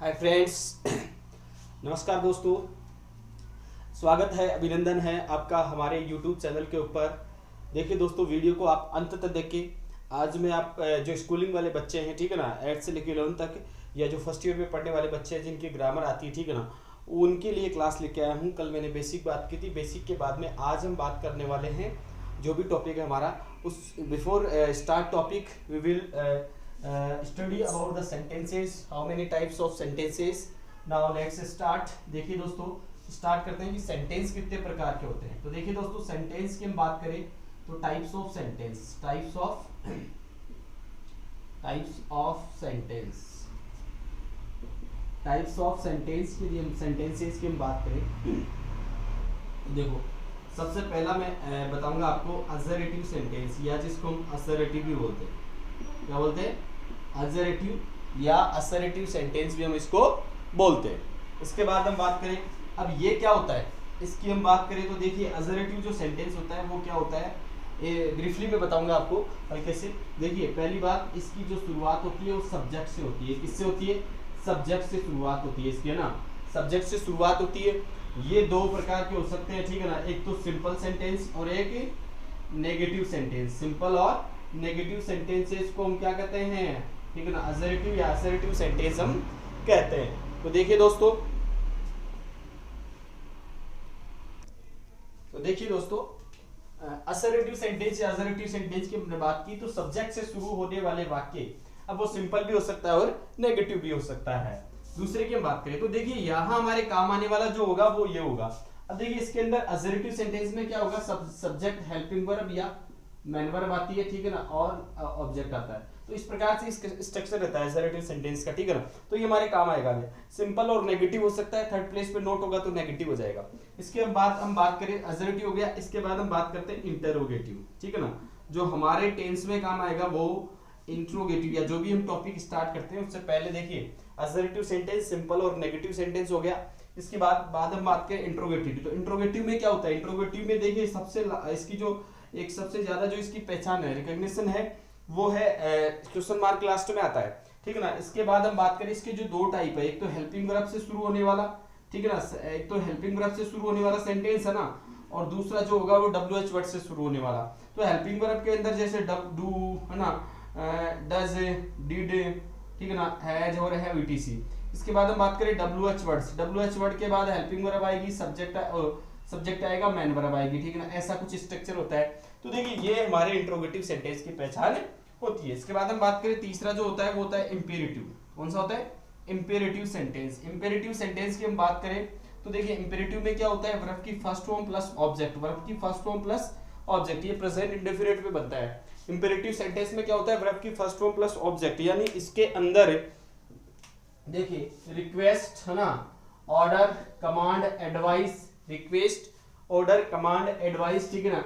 Hi friends, नमस्कार दोस्तों। स्वागत है, अभिनंदन है आपका हमारे यूट्यूब चैनल के ऊपर। देखिए दोस्तों, वीडियो को आप अंत तक देखिए। आज मैं आप जो स्कूलिंग वाले बच्चे हैं, ठीक है ना, 8 से लेकर 11 तक, या जो फर्स्ट ईयर में पढ़ने वाले बच्चे हैं जिनकी ग्रामर आती है, ठीक है ना, उनके लिए क्लास लेके आया हूँ। कल मैंने बेसिक बात की थी, बेसिक के बाद में आज हम बात करने वाले हैं जो भी टॉपिक है हमारा। उस before start topic we will study about the sentences, how many types of sentences. Now let's start. देखिए दोस्तों, स्टार्ट करते हैं कि सेंटेंस कितने प्रकार के होते हैं। तो देखिए दोस्तों, सेंटेंस की हम बात करें तो types of sentence, types of sentence के लिए हम सेंटेंसेस की हम बात करें। देखो, सबसे पहला मैं बताऊंगा आपको असर्टिव सेंटेंस, या जिसको हम असर्टिव भी बोलते हैं। क्या बोलते हैं? असर्टिव या असर्टिव सेंटेंस भी हम इसको बोलते हैं। इसके बाद हम बात करें, अब ये क्या होता है इसकी हम बात करें तो देखिए, असर्टिव जो सेंटेंस होता है वो क्या होता है, ब्रीफली मैं बताऊंगा आपको हल्के से। देखिए, पहली बात, इसकी जो शुरुआत होती है वो सब्जेक्ट से होती है। किससे होती है? सब्जेक्ट से शुरुआत होती है इसकी, है ना, सब्जेक्ट से शुरुआत होती है। ये दो प्रकार के हो सकते हैं, ठीक है ना, एक तो सिंपल सेंटेंस और एक नेगेटिव सेंटेंस। सिंपल और नेगेटिव सेंटेंसेस को हम क्या कहते हैं, ठीक है ना, असर्टिव या असर्टिव सेंटेंस हम कहते हैं। तो देखिए दोस्तों, असर्टिव सेंटेंस या असर्टिव सेंटेंस की हमने बात की तो सब्जेक्ट से शुरू होने वाले वाक्य, अब वो सिंपल भी हो सकता है और नेगेटिव भी हो सकता है। दूसरे की हम बात करें तो देखिए, यहाँ हमारे काम आने वाला जो होगा वो ये होगा। अब देखिए, इसके अंदर असर्टिव सेंटेंस में क्या होगा, सब्जेक्ट हेल्पिंग वर्ब या मैन वर्ब आती है, ठीक है ना, और ऑब्जेक्ट आता है। तो इस प्रकार से इसका स्ट्रक्चर रहता है असर्टिव सेंटेंस का, ठीक है ना। तो ये हमारे काम आएगा। सिंपल और नेगेटिव हो सकता है, थर्ड प्लेस पे नोट होगा तो नेगेटिव हो जाएगा। इसके हम बात करें, असर्टिव हो गया। इसके बाद हम बात करते हैं इंटरोगेटिव, ठीक है ना। जो हमारे टेंस में काम आएगा वो इंट्रोगेटिव, या जो भी हम टॉपिक स्टार्ट करते हैं उससे पहले देखिए, असर्टिव सेंटेंस, सिंपल और नेगेटिव सेंटेंस हो गया। इसके बाद हम बात करें इंट्रोगेटिव। तो इंट्रोगेटिव में क्या होता है? इंट्रोगेटिव में देखिए, इसकी जो एक सबसे ज्यादा जो इसकी पहचान है, रिकॉग्निशन है, वो है क्वेश्चन मार्क लास्ट में आता है, ठीक है ना। इसके बाद हम बात करें, इसके जो दो टाइप है, एक तो हेल्पिंग वर्ब से शुरू होने वाला, ठीक है ना, एक तो हेल्पिंग वर्ब से शुरू होने वाला सेंटेंस है ना, और दूसरा जो होगा वो WH वर्ड से शुरू होने वाला। तो हेल्पिंग वर्ब के अंदर जैसे डू, है ना, डज, डिड, ठीक है ना, हैज और हैव, etc। इसके बाद हम बात करें WH वर्ड्स। WH वर्ड के बाद हेल्पिंग वर्ब आएगी, सब्जेक्ट आएगा, मैन वर्ब आएगी, ठीक है ना। ऐसा कुछ स्ट्रक्चर होता है। तो देखिए, ये हमारे इंट्रोगेटिव सेंटेंस की पहचान होती है। इसके बाद हम बात करें, तीसरा जो होता है वो होता है इंपेरेटिव। कौन सा होता है? Imperative sentence. इंपेरेटिव सेंटेंस की हम बात करें तो देखिए, इंपेरेटिव में क्या होता है, वर्ब की first form plus object, verb की फर्स्ट फॉर्म प्लस ऑब्जेक्ट, ये प्रेजेंट इंडेफिनिट में बनता है। इंपेरेटिव सेंटेंस में क्या होता है, वर्ब की फर्स्ट फॉर्म प्लस ऑब्जेक्ट, यानी इसके अंदर देखिए रिक्वेस्ट, है ना, order, command, advice, request, order, command, advice, ठीक है ना,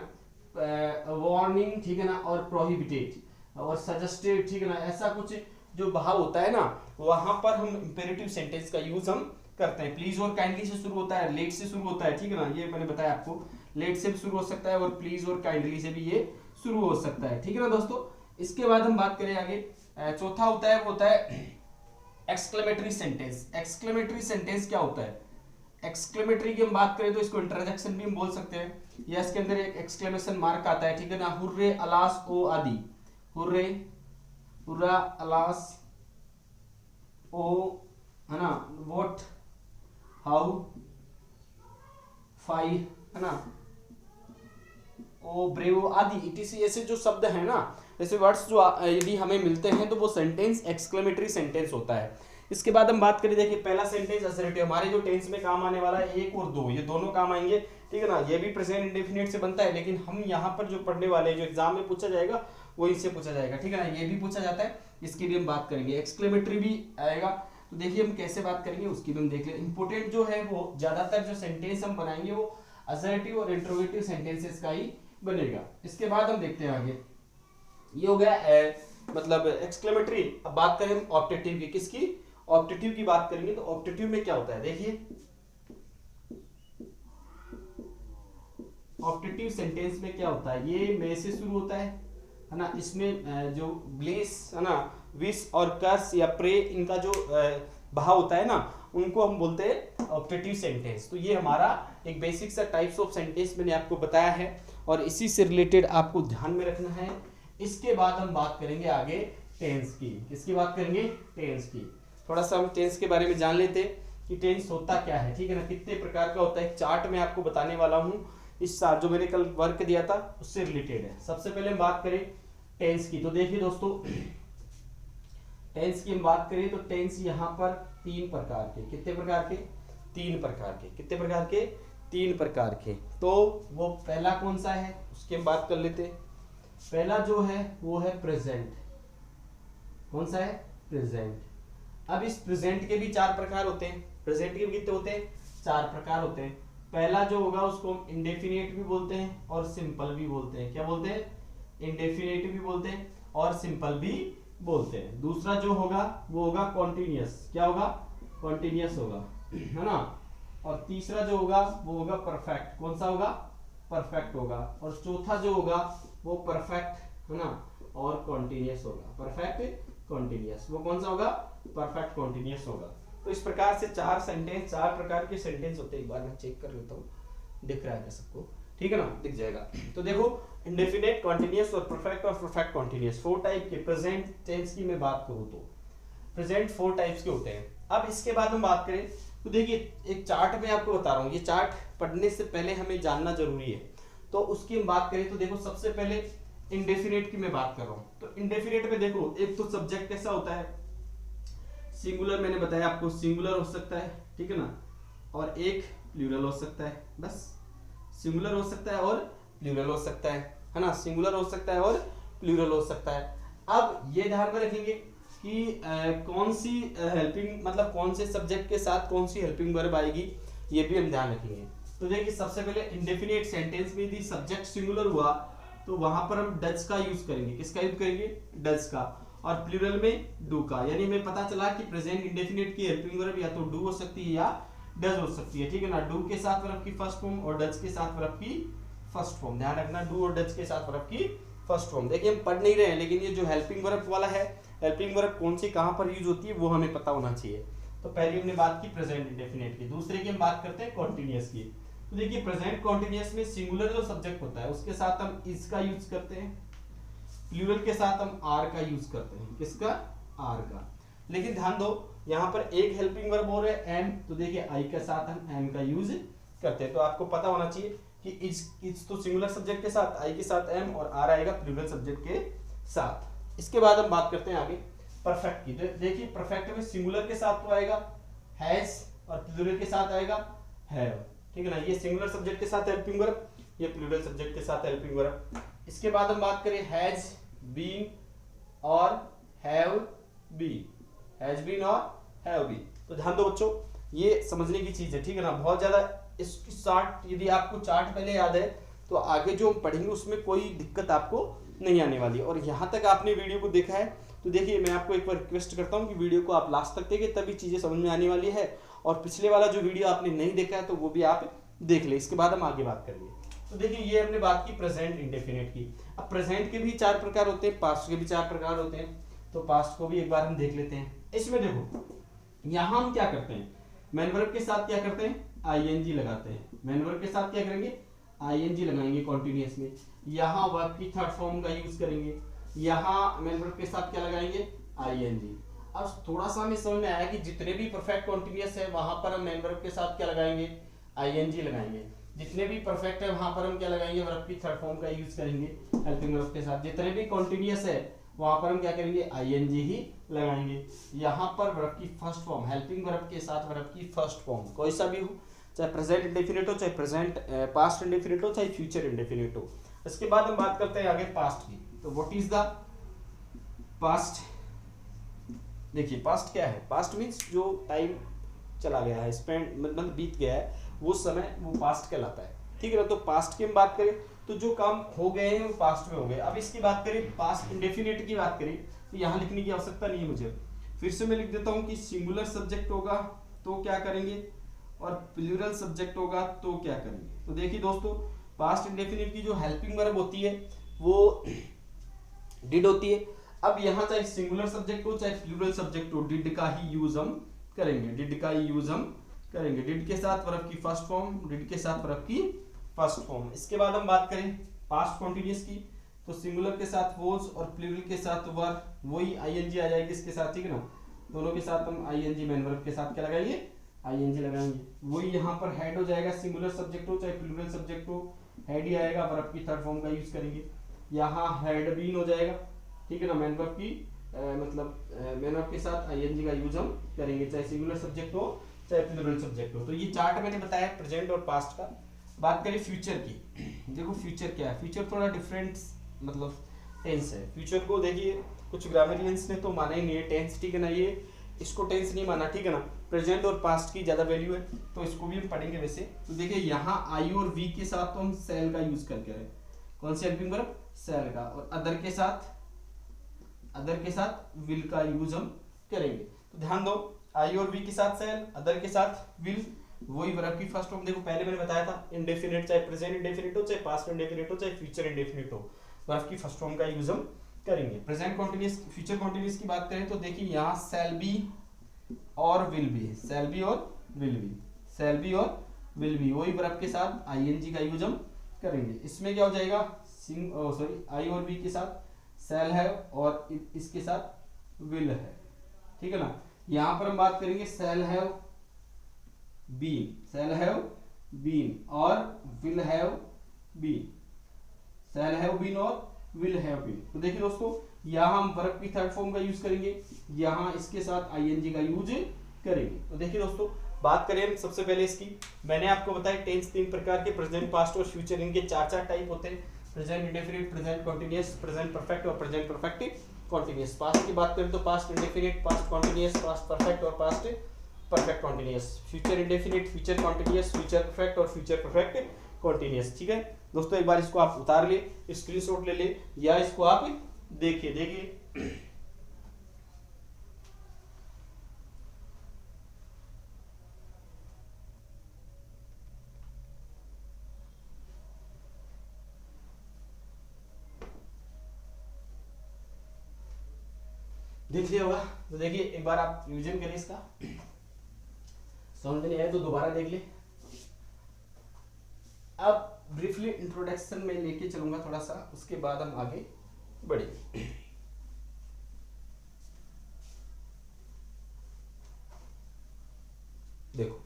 वार्निंग, ठीक है ना, और प्रोहिबिटेड और सजेस्टेड, ठीक है ना, ऐसा कुछ जो भाव होता है ना, वहां पर हम इंपेरेटिव सेंटेंस का यूज हम करते हैं। प्लीज और काइंडली से शुरू होता है, लेट से शुरू होता है, ठीक है ना, ये मैंने बताया आपको, लेट से भी शुरू हो सकता है और प्लीज और काइंडली से भी ये शुरू हो सकता है, ठीक है ना दोस्तों। इसके बाद हम बात करें आगे, चौथा होता है वो होता है एक्सक्लेमेटरी सेंटेंस। एक्सक्लेमेटरी सेंटेंस क्या होता है? एक्सक्लेमेटरी की हम बात करें तो इसको इंटरजेक्शन भी हम बोल सकते हैं, या इसके अंदर एक एक्सक्लेमेशन मार्क आता है, ठीक है ना, हुर्रे, अलास, ओ आदि, हुर्रे, हुर्रा, अलास, ओ, है ना, व्हाट, हाउ, फाई, है ना, ओ, ब्रेव आदि, etc। ऐसे जो शब्द है ना, ऐसे वर्ड्स जो यदि हमें मिलते हैं तो वो सेंटेंस एक्सक्लेमेटरी सेंटेंस होता है। इसके बाद हम बात करें, देखिए, पहला सेंटेंस असर्टिव, हमारे जो टेंस में काम आने वाला है, एक और दो, ये दोनों काम आएंगे, ठीक है ना। ये भी प्रेजेंट इंडेफिनिट से बनता है, लेकिन हम यहाँ पर जो पढ़ने वाले हैं, जो एग्जाम में पूछा जाएगा वो इससे पूछा जाएगा, ठीक है ना। ये भी पूछा जाता है, इसकी भी हम बात करेंगे। एक्सक्लेमेटरी भी आएगा, तो देखिए हम कैसे बात करेंगे उसकी भी हम देख लें। इंपोर्टेंट जो है वो ज्यादातर जो सेंटेंस हम बनाएंगे वो असर्टिव और इंट्रोगेटिव सेंटेंसेस का ही बनेगा। इसके बाद हम देखते हैं आगे, ये हो गया मतलब एक्सक्लेमेटरी। अब बात करें ऑप्टेटिव की, किसकी? ऑप्टेटिव की बात करेंगे तो ऑप्टेटिव में क्या होता है, देखिए, ऑप्टेटिव सेंटेंस में क्या होता है, ये में से शुरू होता है ना। इसमें जो ब्लेस, है ना, विश और कर्स या प्रे, इनका जो भाव होता है ना, उनको हम बोलते हैं ऑप्टेटिव सेंटेंस। तो ये हमारा एक बेसिक सा टाइप्स ऑफ सेंटेंस मैंने आपको बताया है और इसी से रिलेटेड आपको ध्यान में रखना है। इसके बाद हम बात करेंगे आगे टेंस की। किसकी बात करेंगे? टेंस की। थोड़ा सा हम टेंस के बारे में जान लेते हैं कि टेंस होता क्या है, ठीक है ना, कितने प्रकार का होता है। एक चार्ट में आपको बताने वाला हूँ, इस साथ जो मैंने कल वर्क दिया था उससे रिलेटेड है। सबसे पहले हम बात करें टेंस की, तो देखिए दोस्तों टेंस की हम बात करें तो टेंस यहाँ पर 3 प्रकार के, कितने प्रकार के? 3 प्रकार के। कितने प्रकार के? 3 प्रकार के। तो वो पहला कौन सा है उसकी हम बात कर लेते हैं। पहला जो है वो है प्रेजेंट। कौन सा है? प्रेजेंट। अब इस प्रेजेंट के भी 4 प्रकार होते हैं। प्रेजेंट के भी कितने होते हैं? 4 प्रकार होते हैं। पहला जो होगा उसको हम इंडेफिनिट भी बोलते हैं और सिंपल भी बोलते हैं। क्या बोलते हैं? इंडेफिनिट भी बोलते हैं और सिंपल भी बोलते हैं। दूसरा जो होगा वो होगा कॉन्टिन्यूअस। क्या होगा? कॉन्टिन्यूअस होगा, है ना। और तीसरा जो होगा वो होगा परफेक्ट। कौन सा होगा? परफेक्ट होगा। और चौथा जो होगा वो परफेक्ट, है ना, और कॉन्टिन्यूअस होगा। परफेक्ट कॉन्टिन्यूअस, वो कौन सा होगा? परफेक्ट कॉन्टिन्यूअस होगा। तो इस प्रकार से 4 सेंटेंस, 4 प्रकार के सेंटेंस होते हैं। एक बार मैं चेक कर लेता हूँ, दिख रहा है क्या सबको? ठीक है ना, दिख जाएगा। तो देखो इंडेफिनिट, कॉन्टिन्यूअस और परफेक्ट कॉन्टिन्यूअस 4 टाइप के प्रेजेंट टेंस की मैं बात करूँ तो प्रेजेंट 4 टाइप्स के होते हैं। अब इसके बाद हम बात करें तो देखिए एक चार्ट में आपको बता रहा हूँ, ये चार्ट पढ़ने से पहले हमें जानना जरूरी है। तो उसकी हम बात करें तो देखो सबसे पहले इंडेफिनिट की मैं बात कर रहा हूँ। तो इंडेफिनिट में देखो एक तो सब्जेक्ट कैसा होता है? सिंगुलर, मैंने बताया आपको सिंगुलर हो सकता है, ठीक है ना, और एक प्लूरल हो सकता है। बस सिंगुलर हो सकता है और प्लूरल हो सकता है ना, सिंगुलर हो सकता है और प्लूरल हो सकता है। अब ये ध्यान में रखेंगे कि कौन सी हेल्पिंग, मतलब कौन से सब्जेक्ट के साथ कौन सी हेल्पिंग वर्ब आएगी, ये भी हम ध्यान रखेंगे। तो देखिए सबसे पहले इंडेफिनिट सेंटेंस में यदि सब्जेक्ट सिंगुलर हुआ तो वहां पर हम डज का यूज करेंगे। किसका यूज करेंगे? डज का। और प्लूरल में डू का। यानी हमें पता चला कि प्रेजेंट इंडेफिनिट की हेल्पिंग वर्ब या तो डू हो सकती है या डज हो सकती है, ठीक है ना। डू के साथ वर्ब की फर्स्ट फॉर्म और डज के साथ वर्ब की फर्स्ट फॉर्म। ध्यान रखना, डू और डज के साथ वर्ब की फर्स्ट फॉर्म। देखिए हम पढ़ नहीं रहे हैं, लेकिन ये जो हेल्पिंग वर्ब वाला है, हेल्पिंग वर्ब कौन सी कहां पर यूज होती है वो हमें पता होना चाहिए। तो पहली हमने बात की प्रेजेंट इंडेफिनिट की। दूसरे की हम बात करते हैं कॉन्टिन्यूअस की। तो देखिए प्रेजेंट कॉन्टिन्यूअस में सिंगुलर जो सब्जेक्ट होता है उसके साथ हम इज का यूज करते हैं, प्लूरल के साथ हम आर का यूज करते हैं। किसका? आर का। लेकिन ध्यान दो यहाँ पर एक हेल्पिंग वर्ब और है एम, तो देखिए आई के साथ हम एम का यूज करते हैं। तो आपको पता होना चाहिए कि इज तो सिंगुलर सब्जेक्ट के साथ, आई के साथ एम, और आर आएगा प्लूरल सब्जेक्ट के साथ। इसके बाद हम बात करते हैं आगे परफेक्ट की। देखिए परफेक्ट में सिंगुलर के साथ तो आएगा हैज और प्लूरल के साथ आएगा हैव, ठीक है ना। ये सिंगुलर सब्जेक्ट के साथ हेल्पिंग वर्ब, ये प्लूरल सब्जेक्ट के साथ हेल्पिंग वर्ब। इसके बाद हम बात करें हैज बीन और हैव बीन, हैज बीन और हैव बीन। तो ध्यान दो बच्चों, ये समझने की चीज है, ठीक है ना। बहुत ज्यादा इसकी चार्ट, यदि आपको चार्ट पहले याद है तो आगे जो हम पढ़ेंगे उसमें कोई दिक्कत आपको नहीं आने वाली। और यहाँ तक आपने वीडियो को देखा है तो देखिए मैं आपको एक बार रिक्वेस्ट करता हूँ कि वीडियो को आप लास्ट तक देखें, तभी चीजें समझ में आने वाली है। और पिछले वाला जो वीडियो आपने नहीं देखा है तो वो भी आप देख ले, इसके बाद हम आगे बात करेंगे। तो देखिए ये हमने बात की प्रेजेंट इंडेफिनिट की। अब प्रेजेंट के भी 4 प्रकार होते हैं, पास्ट के भी 4 प्रकार होते हैं। तो पास्ट को भी एक बार हम देख लेते हैं। इसमें देखो यहाँ हम क्या करते हैं, मेन वर्ब के साथ क्या करते हैं? आईएनजी लगाते हैं। मेन वर्ब के साथ क्या करेंगे? आईएनजी लगाएंगे कॉन्टिन्यूअस में। यहाँ वर्ब की थर्ड फॉर्म का यूज करेंगे। यहाँ मेन वर्ब के साथ क्या लगाएंगे? आईएनजी। अब थोड़ा सा हमें समझ में आया कि जितने भी परफेक्ट कॉन्टिन्यूअस है वहां पर हम मेन वर्ब के साथ क्या लगाएंगे? आईएनजी लगाएंगे। जितने भी परफेक्ट है वहां पर हम क्या लगाएंगे? वर्ब की थर्ड फॉर्म का यूज करेंगे हेल्पिंग वर्ब के साथ। जितने भी कॉन्टिन्यूअस है वहां पर हम क्या करेंगे? आईएनजी ही लगाएंगे। यहाँ पर वर्ब की फर्स्ट फॉर्म, हेल्पिंग वर्ब के साथ वर्ब की फर्स्ट फॉर्म कोई सा भी हो, चाहे प्रेजेंट इंडेफिनिट हो, चाहे प्रेजेंट पास्ट इंडेफिनिट हो, चाहे फ्यूचर इंडेफिनिट हो। इसके बाद हम बात करते हैं आगे पास्ट की। तो व्हाट इज द पास्ट? देखिए पास्ट क्या है? पास्ट मीन्स जो टाइम चला गया है, स्पेंड मतलब बीत गया है, वो समय वो पास्ट कहलाता है, ठीक है ना। तो पास्ट की हम बात करें तो जो काम हो गए हैं वो पास्ट में हो गए। अब इसकी बात करें पास्ट इंडेफिनिट की बात करें तो यहाँ लिखने की आवश्यकता नहीं है मुझे, फिर से मैं लिख देता हूँ कि सिंगुलर सब्जेक्ट होगा तो क्या करेंगे और प्लूरल सब्जेक्ट होगा तो क्या करेंगे। तो देखिए दोस्तों पास्ट इंडेफिनिट की जो हेल्पिंग वर्ब होती है वो डिड होती है। अब यहाँ चाहे सिंगुलर सब्जेक्ट हो चाहे प्लूरल सब्जेक्ट हो, डिड का ही यूज हम करेंगे, डिड का यूज हम करेंगे, डिड के साथ वर्ब की फर्स्ट फॉर्म, डिड के साथ वर्ब की फर्स्ट फॉर्म। इसके बाद हम बात करें पास्ट कॉन्टिन्यूअस की, तो सिंगुलर के साथ वॉज और प्लूरल के साथ वर, वही आईएनजी आ जाएगी इसके साथ, ठीक है ना, दोनों के साथ हम आईएनजी मेन वर्ब के साथ क्या लगाएंगे, आईएनजी लगाएंगे। वही यहाँ पर हेड हो जाएगा, सिंगुलर सब्जेक्ट हो चाहे प्लूरल सब्जेक्ट हो, हेड ही आएगा, वर्ब की थर्ड फॉर्म का यूज करेंगे। यहाँ हेड बीन हो जाएगा, ठीक है ना, मेन वर्ब की मतलब मेन वर्ब के साथ आईएनजी का यूज हम करेंगे, चाहे सिंगुलर सब्जेक्ट हो चाहे प्लूरल सब्जेक्ट हो। तो ये चार्ट मैंने बताया प्रेजेंट और पास्ट का। बात करें फ्यूचर की, देखो फ्यूचर क्या है, फ्यूचर थोड़ा डिफरेंट मतलब टेंस है। फ्यूचर को देखिए कुछ ग्रामरियंस ने तो माना ही नहीं है टेंस, ठीक है ना, ये इसको टेंस नहीं माना, ठीक है ना, प्रेजेंट और पास्ट की ज्यादा वैल्यू है, तो इसको भी हम पढ़ेंगे वैसे। तो देखिए यहाँ आई और वी के साथ तो हम सेल का यूज करके रहे, कौन से हेल्पिंग वर्ब, सेल का, और अदर के साथ विल का यूज हम करेंगे। तो ध्यान दो, आई और वी के साथ सेल, अदर के साथ विल, वही वर्ब की फर्स्ट फॉर्म। देखो पहले मैंने बताया था इंडेफिनिट, चाहे प्रेजेंट इंडेफिनिट हो चाहे पास्ट इंडेफिनिट हो चाहे फ्यूचर इंडेफिनिट हो, वर्ब की फर्स्ट फॉर्म का यूज हम करेंगे। प्रेजेंट कॉन्टिन्यूअस, फ्यूचर कॉन्टिन्यूअस की बात करें तो देखिए यहाँ शैल बी और विल बी, शैल बी और विल बी, शैल बी और विल बी, वही वर्ब के साथ आईएनजी का यूज हम करेंगे। इसमें क्या हो जाएगा, सॉरी आई और बी के साथ शैल है और इसके साथ विल है, ठीक है ना। यहाँ पर हम बात करेंगे shall have been, shall have been और will have been, shall have been और विल हैव बीन। तो देखिए दोस्तों यहाँ हम वर्ब की थर्ड फॉर्म का यूज करेंगे, यहाँ इसके साथ आईएनजी का यूज करेंगे। तो देखिए दोस्तों बात करें सबसे पहले इसकी, मैंने आपको बताया टेंस तीन प्रकार के, प्रेजेंट, पास्ट और फ्यूचर, इनके चार टाइप होते हैं, present indefinite, present continuous, present perfect और प्रेजेंट परफेक्ट कॉन्टिन्यूअस। पास्ट की बात करें तो past indefinite, past continuous, past perfect और past perfect continuous. Future indefinite, future continuous, future perfect और फ्यूचर परफेक्ट कॉन्टिन्यूअस। ठीक है दोस्तों, एक बार इसको आप उतार ले, स्क्रीनशॉट ले ले या इसको आप देखिए देख लिया होगा। तो देखिए एक बार आप रिवीजन करें, इसका समझ में नहीं आया तो दोबारा देख ले। अब ब्रीफली इंट्रोडक्शन में लेके चलूंगा थोड़ा सा, उसके बाद हम आगे बढ़ेंगे। देखो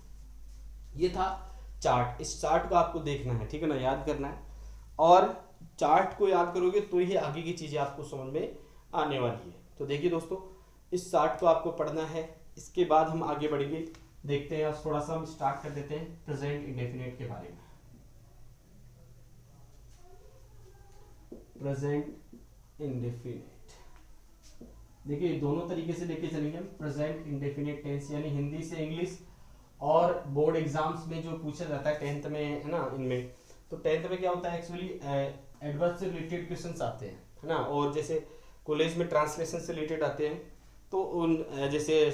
ये था चार्ट, इस चार्ट को आपको देखना है, ठीक है ना, याद करना है, और चार्ट को याद करोगे तो ही आगे की चीजें आपको समझ में आने वाली है। तो देखिए दोस्तों इस चार्ट को आपको पढ़ना है, इसके बाद हम आगे बढ़ेंगे। देखते हैं, आज थोड़ा सा हम स्टार्ट कर देते हैं प्रेजेंट इंडेफिनिट के बारे में। प्रेजेंट इंडेफिनिट देखिए दोनों तरीके से लेके चलेंगे हम, प्रेजेंट इंडेफिनिट टेंस यानी हिंदी से इंग्लिश, और बोर्ड एग्जाम्स में जो पूछा जाता है 10th में, है ना, इनमें तो 10th में क्या होता है एक्चुअली एडवर्ब से रिलेटेड क्वेश्चंस आते हैं, है ना, और जैसे कॉलेज में ट्रांसलेशन से रिलेटेड आते हैं, तो उन जैसे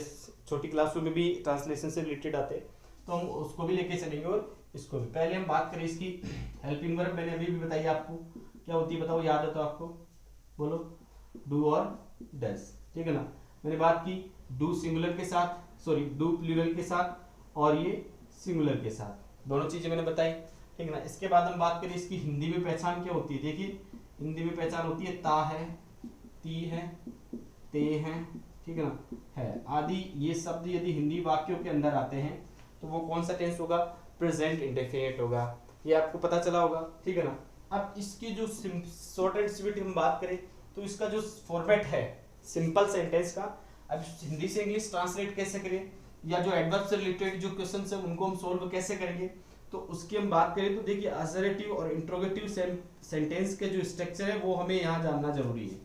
छोटी क्लासों में भी ट्रांसलेशन से रिलेटेड आते हैं, तो हम उसको भी लेके चलेंगे और इसको भी। पहले हम बात करें इसकी हेल्पिंग वर्ब, मैंने अभी भी बताई आपको क्या होती है, बताओ, याद है तो आपको बोलो, डू और डज, ठीक है ना। मैंने बात की डू सिंगुलर के साथ, सॉरी डू प्लूरल के साथ, और ये सिंगुलर के साथ, दोनों चीजें मैंने बताई, ठीक है ना। इसके बाद हम बात करें इसकी हिंदी में पहचान क्या होती है। देखिए हिंदी में पहचान होती है ता है, ती है, ते हैं, ठीक है ना, है आदि। ये शब्द यदि हिंदी वाक्यों के अंदर आते हैं तो वो कौन सा टेंस होगा, प्रेजेंट इंडेफिनिट होगा, ये आपको पता चला होगा, ठीक है ना। अब इसकी जो शॉर्ट एंड स्वीट हम बात करें तो इसका जो फॉर्मेट है सिंपल सेंटेंस का, अब हिंदी से इंग्लिश ट्रांसलेट कैसे करें, या जो एडवर्ब से रिलेटेड जो क्वेश्चंस है उनको हम सोल्व कैसे करेंगे, तो उसकी हम बात करें तो देखिए असर्टिव और इंट्रोगेटिव सेंटेंस के जो स्ट्रक्चर है वो हमें यहाँ जानना जरूरी है।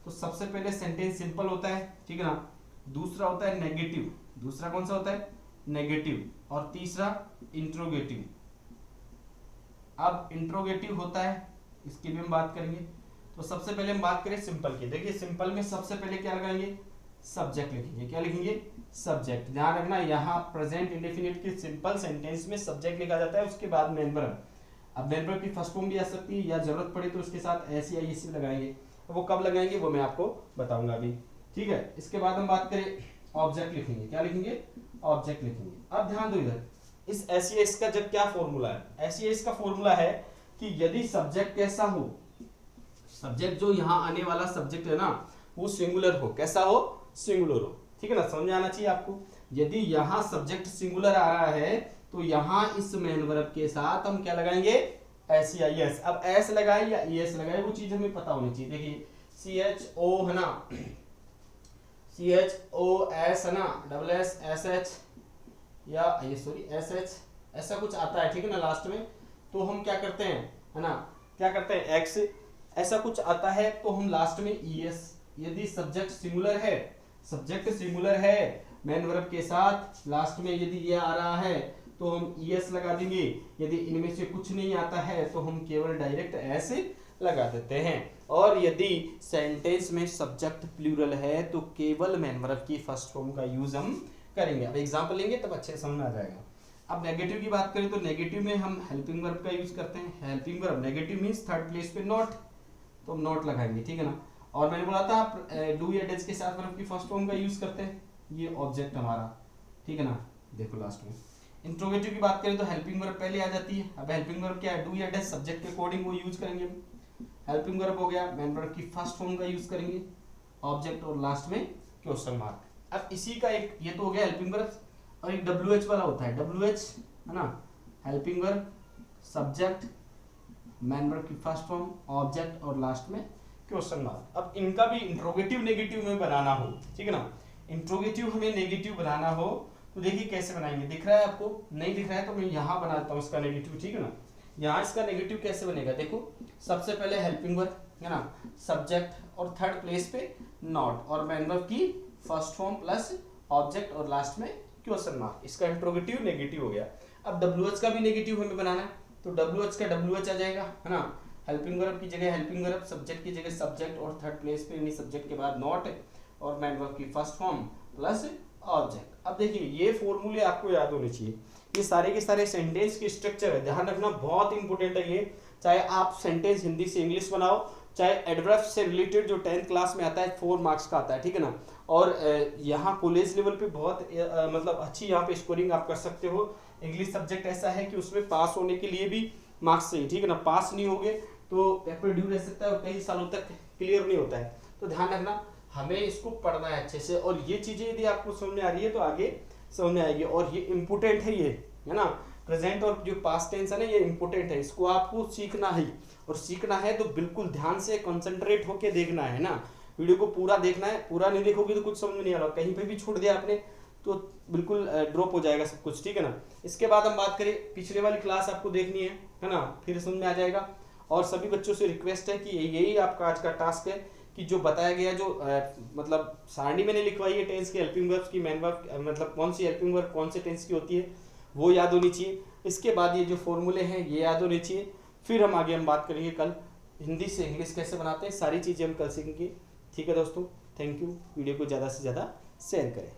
तो सबसे पहले सेंटेंस सिंपल होता है, ठीक है ना, दूसरा होता है नेगेटिव, दूसरा कौन सा होता है नेगेटिव, और तीसरा इंट्रोगेटिव। अब इंट्रोगेटिव होता है, इसकी भी हम बात करेंगे। तो सबसे पहले हम बात करें सिंपल की, देखिए सिंपल में सबसे पहले क्या लगाएंगे, सब्जेक्ट लिखेंगे, क्या लिखेंगे, सब्जेक्ट। ध्यान रखना यहाँ प्रेजेंट इंडेफिनिट के सिंपल सेंटेंस में सब्जेक्ट लिखा जाता है, उसके बाद मेन वर्ब। अब मेन वर्ब की फर्स्ट फॉर्म भी आ सकती है, या जरूरत पड़े तो उसके साथ ऐसी आईएससी लगाएंगे, वो कब लगाएंगे वो मैं आपको बताऊंगा अभी, ठीक है। इसके बाद हम बात करें ऑब्जेक्ट लिखेंगे। क्या लिखेंगे? ऑब्जेक्ट लिखेंगे। अब ध्यान दो इधर, इस एस का जब क्या फॉर्मूला है? एस का फॉर्मूला है कि यदि सब्जेक्ट कैसा हो, सब्जेक्ट जो यहाँ आने वाला सब्जेक्ट है ना वो सिंगुलर हो। कैसा हो? सिंगुलर हो। ठीक है ना, समझ में आना चाहिए आपको। यदि यहाँ सब्जेक्ट सिंगुलर आ रहा है तो यहाँ इस मेन वर्ब के साथ हम क्या लगाएंगे? एस या एस। अब एस लगाए या एस लगाए वो चीज हमें पता होनी चाहिए। देखिए CHO है ना, CHOS है ना, डबल एस एस एच या ये सॉरी SH ऐसा कुछ आता है। ठीक है ना लास्ट में, तो हम क्या करते हैं है ना, क्या करते हैं एक्स ऐसा कुछ आता है तो हम लास्ट में ES। यदि सब्जेक्ट सिंगुलर है, सब्जेक्ट सिंगुलर है मेन वर्ब के साथ लास्ट में यदि ये आ रहा है तो हम ES लगा देंगे। यदि इनमें से कुछ नहीं आता है तो हम केवल डायरेक्ट S लगा देते हैं। और यदि सेंटेंस में सब्जेक्ट प्लूरल है तो केवल मेन वर्ब की फर्स्ट फॉर्म का यूज हम करेंगे। अब एग्जांपल लेंगे तब अच्छे समझ में आ जाएगा। अब नेगेटिव की बात करें तो नेगेटिव में हम हेल्पिंग वर्ब का यूज करते हैं। Helping verb negative means third place पे नॉट, तो हम नॉट लगाएंगे। ठीक है ना, और मैंने बोला था आप डू या डज के साथ वर्ब की फर्स्ट फॉर्म का यूज करते हैं। ये ऑब्जेक्ट हमारा, ठीक है ना, देखो लास्ट में। इंट्रोगेटिव की बात करें तो हेल्पिंग वर्ब पहले आ जाती है। अब हेल्पिंग वर्ब क्या है? डू या डज, सब्जेक्ट के अकॉर्डिंग वो यूज करेंगे हम। हेल्पिंग वर्ब हो गया, मेन वर्ब की फर्स्ट फॉर्म का यूज करेंगे, ऑब्जेक्ट और लास्ट में क्वेश्चन मार्क। अब इसी का एक ये तो हो गया हेल्पिंग वर्ब, और एक WH वाला होता है। WH है ना, helping verb, subject, main verb की फर्स्ट फॉर्म, ऑब्जेक्ट और लास्ट में क्वेश्चन मार्क। अब इनका भी इंट्रोगेटिव नेगेटिव में बनाना हो, ठीक है ना, इंट्रोगेटिव हमें नेगेटिव बनाना हो तो देखिए कैसे बनाएंगे। दिख रहा है आपको? नहीं दिख रहा है तो मैं यहाँ बना देता हूँ इसका नेगेटिव। ठीक है ना, यहाँ इसका नेगेटिव कैसे बनेगा देखो। सबसे पहले हेल्पिंग वर्ब है ना, सब्जेक्ट और थर्ड प्लेस पे नॉट, और मेन वर्ब की फर्स्ट फॉर्म प्लस ऑब्जेक्ट और लास्ट में क्वेश्चन मार्क। इसका इंट्रोगेटिव नेगेटिव हो गया। अब WH का भी नेगेटिव हमें बनाना है तो WH का WH आ जाएगा है ना, हेल्पिंग वर्ब की जगह हेल्पिंग वर्ब, सब्जेक्ट की जगह सब्जेक्ट और थर्ड प्लेस पे यानी सब्जेक्ट के बाद नॉट और मेन वर्ब की फर्स्ट फॉर्म प्लस ऑब्जेक्ट। अब देखिए ये फॉर्मूले आपको याद होने चाहिए। ये सारे के सारे सेंटेंस के स्ट्रक्चर है, ध्यान रखना बहुत इंपॉर्टेंट है ये। चाहे आप सेंटेंस हिंदी से इंग्लिश बनाओ, चाहे एडवर्ब से रिलेटेड जो 10th क्लास में आता है 4 मार्क्स का आता है। ठीक है ना, और यहाँ कॉलेज लेवल पे बहुत मतलब अच्छी यहाँ पे स्कोरिंग आप कर सकते हो। इंग्लिश सब्जेक्ट ऐसा है कि उसमें पास होने के लिए भी मार्क्स चाहिए। ठीक है ना, पास नहीं होगे तो पेपर ड्यू रह सकता है और कई सालों तक क्लियर नहीं होता है। तो ध्यान रखना हमें इसको पढ़ना है अच्छे से, और ये चीजें यदि आपको समझ में आ रही है तो आगे समझ में आएगी। और ये इम्पोर्टेंट है, ये है ना, प्रेजेंट और जो पास्ट टेंस है ना ये इम्पोर्टेंट है, इसको आपको सीखना है। और सीखना है तो बिल्कुल ध्यान से कंसंट्रेट होके देखना है ना, वीडियो को पूरा देखना है। पूरा नहीं देखोगे तो कुछ समझ में नहीं आ रहा, कहीं पे भी छोड़ दिया आपने तो बिल्कुल ड्रॉप हो जाएगा सब कुछ। ठीक है ना, इसके बाद हम बात करें, पिछले वाली क्लास आपको देखनी है ना, फिर समझ में आ जाएगा। और सभी बच्चों से रिक्वेस्ट है कि यही आपका आज का टास्क है कि जो बताया गया, जो मतलब सारणी मैंने लिखवाई है टेंस के हेल्पिंग वर्ब्स की, मेन वर्ब मतलब कौन सी हेल्पिंग वर्ब कौन से टेंस की होती है वो याद होनी चाहिए। इसके बाद ये जो फॉर्मूले हैं ये याद होने चाहिए। फिर हम आगे हम बात करेंगे कल हिंदी से इंग्लिश कैसे बनाते हैं, सारी चीज़ें हम कल सीखेंगे। ठीक है दोस्तों, थैंक यू। वीडियो को ज़्यादा से ज़्यादा शेयर करें।